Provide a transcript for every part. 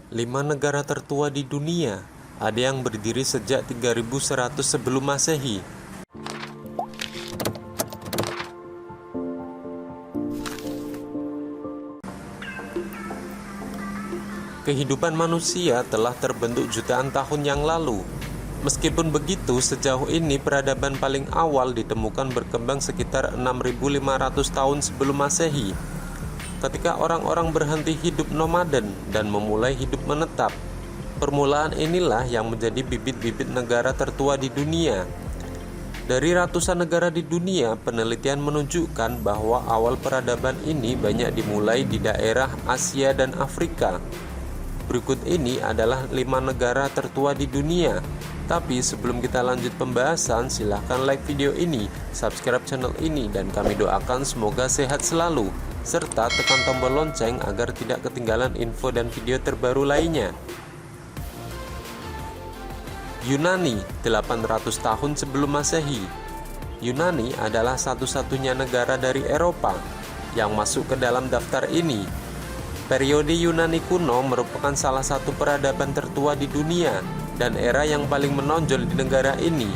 5 negara tertua di dunia, ada yang berdiri sejak 3100 sebelum Masehi. Kehidupan manusia telah terbentuk jutaan tahun yang lalu. Meskipun begitu, sejauh ini peradaban paling awal ditemukan berkembang sekitar 6.500 tahun sebelum Masehi. Ketika orang-orang berhenti hidup nomaden dan memulai hidup menetap, permulaan inilah yang menjadi bibit-bibit negara tertua di dunia. Dari ratusan negara di dunia, penelitian menunjukkan bahwa awal peradaban ini banyak dimulai di daerah Asia dan Afrika. Berikut ini adalah 5 negara tertua di dunia. Tapi sebelum kita lanjut pembahasan, silahkan like video ini, subscribe channel ini, dan kami doakan semoga sehat selalu, serta tekan tombol lonceng agar tidak ketinggalan info dan video terbaru lainnya. Yunani, 800 tahun sebelum Masehi. Yunani adalah satu-satunya negara dari Eropa yang masuk ke dalam daftar ini. Periode Yunani kuno merupakan salah satu peradaban tertua di dunia dan era yang paling menonjol di negara ini.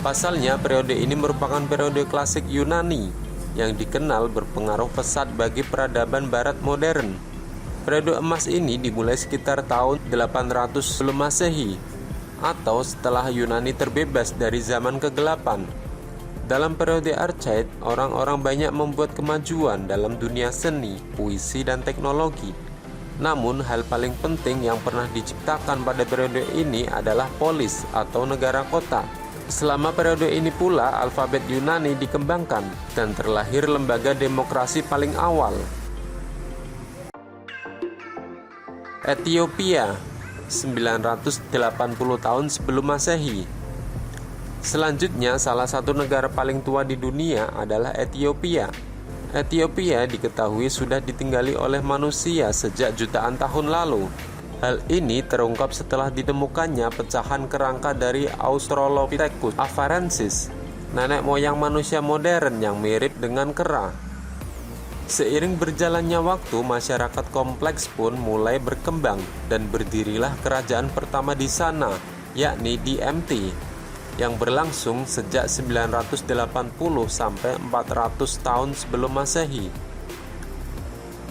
Pasalnya, periode ini merupakan periode klasik Yunani yang dikenal berpengaruh pesat bagi peradaban barat modern. Periode emas ini dimulai sekitar tahun 800 sebelum Masehi atau setelah Yunani terbebas dari zaman kegelapan. Dalam periode Archaid, orang-orang banyak membuat kemajuan dalam dunia seni, puisi, dan teknologi. Namun, hal paling penting yang pernah diciptakan pada periode ini adalah polis atau negara kota. Selama periode ini pula, alfabet Yunani dikembangkan dan terlahir lembaga demokrasi paling awal. Ethiopia, 980 tahun sebelum Masehi. Selanjutnya, salah satu negara paling tua di dunia adalah Ethiopia. Ethiopia diketahui sudah ditinggali oleh manusia sejak jutaan tahun lalu. Hal ini terungkap setelah ditemukannya pecahan kerangka dari Australopithecus afarensis, nenek moyang manusia modern yang mirip dengan kera. Seiring berjalannya waktu, masyarakat kompleks pun mulai berkembang dan berdirilah kerajaan pertama di sana, yakni DMT, yang berlangsung sejak 980 sampai 400 tahun sebelum Masehi.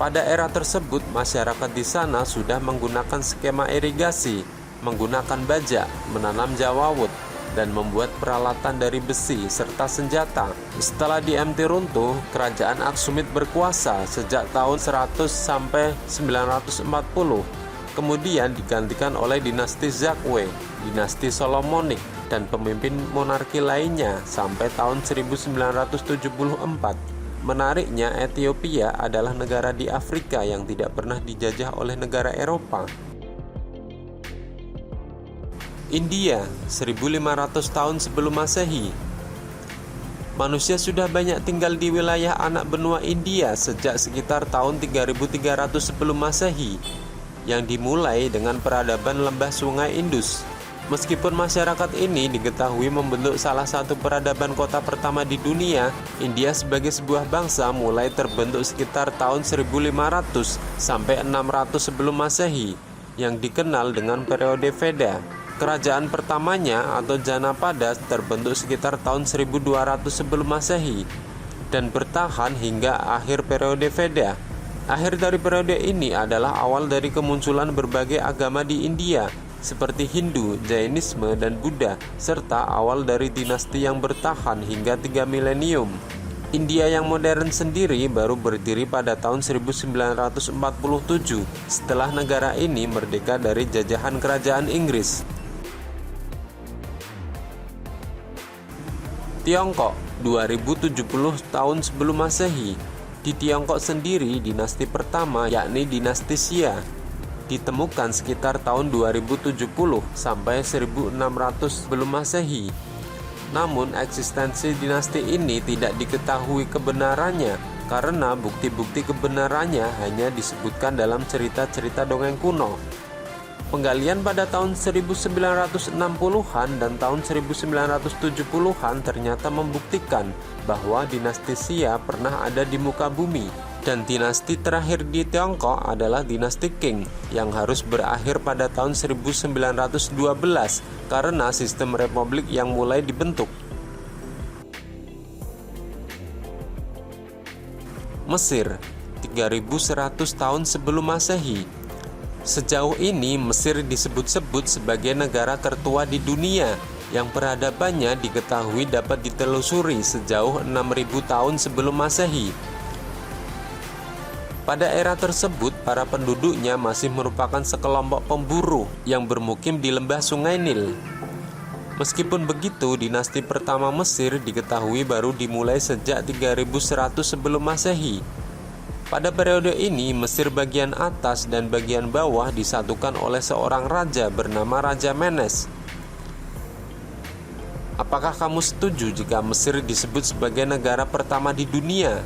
Pada era tersebut, masyarakat di sana sudah menggunakan skema irigasi, menggunakan bajak, menanam jawawut, dan membuat peralatan dari besi serta senjata. Setelah DMT runtuh, kerajaan Aksumit berkuasa sejak tahun 100 sampai 940. Kemudian digantikan oleh dinasti Zakwe, dinasti Solomonik, dan pemimpin monarki lainnya sampai tahun 1974. Menariknya, Ethiopia adalah negara di Afrika yang tidak pernah dijajah oleh negara Eropa. India, 1500 tahun sebelum Masehi. Manusia sudah banyak tinggal di wilayah anak benua India sejak sekitar tahun 3300 sebelum Masehi, yang dimulai dengan peradaban lembah Sungai Indus. Meskipun masyarakat ini diketahui membentuk salah satu peradaban kota pertama di dunia, India sebagai sebuah bangsa mulai terbentuk sekitar tahun 1500 sampai 600 sebelum Masehi, yang dikenal dengan periode Veda. Kerajaan pertamanya atau Janapada terbentuk sekitar tahun 1200 sebelum Masehi dan bertahan hingga akhir periode Veda. Akhir dari periode ini adalah awal dari kemunculan berbagai agama di India, seperti Hindu, Jainisme, dan Buddha, serta awal dari dinasti yang bertahan hingga 3 milenium. India yang modern sendiri baru berdiri pada tahun 1947 setelah negara ini merdeka dari jajahan kerajaan Inggris. Tiongkok, 2070 tahun sebelum Masehi. Di Tiongkok sendiri, dinasti pertama yakni dinasti Xia ditemukan sekitar tahun 2070 sampai 1600 sebelum Masehi. Namun, eksistensi dinasti ini tidak diketahui kebenarannya karena bukti-bukti kebenarannya hanya disebutkan dalam cerita-cerita dongeng kuno. Penggalian pada tahun 1960-an dan tahun 1970-an ternyata membuktikan bahwa dinasti Xia pernah ada di muka bumi. Dan dinasti terakhir di Tiongkok adalah dinasti Qing yang harus berakhir pada tahun 1912 karena sistem republik yang mulai dibentuk. Mesir, 3100 tahun sebelum Masehi. Sejauh ini Mesir disebut-sebut sebagai negara tertua di dunia yang peradabannya diketahui dapat ditelusuri sejauh 6000 tahun sebelum Masehi. Pada era tersebut, para penduduknya masih merupakan sekelompok pemburu yang bermukim di lembah Sungai Nil. Meskipun begitu, dinasti pertama Mesir diketahui baru dimulai sejak 3100 sebelum Masehi. Pada periode ini, Mesir bagian atas dan bagian bawah disatukan oleh seorang raja bernama Raja Menes. Apakah kamu setuju jika Mesir disebut sebagai negara pertama di dunia?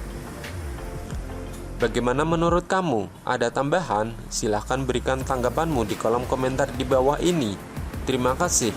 Bagaimana menurut kamu? Ada tambahan? Silahkan berikan tanggapanmu di kolom komentar di bawah ini. Terima kasih.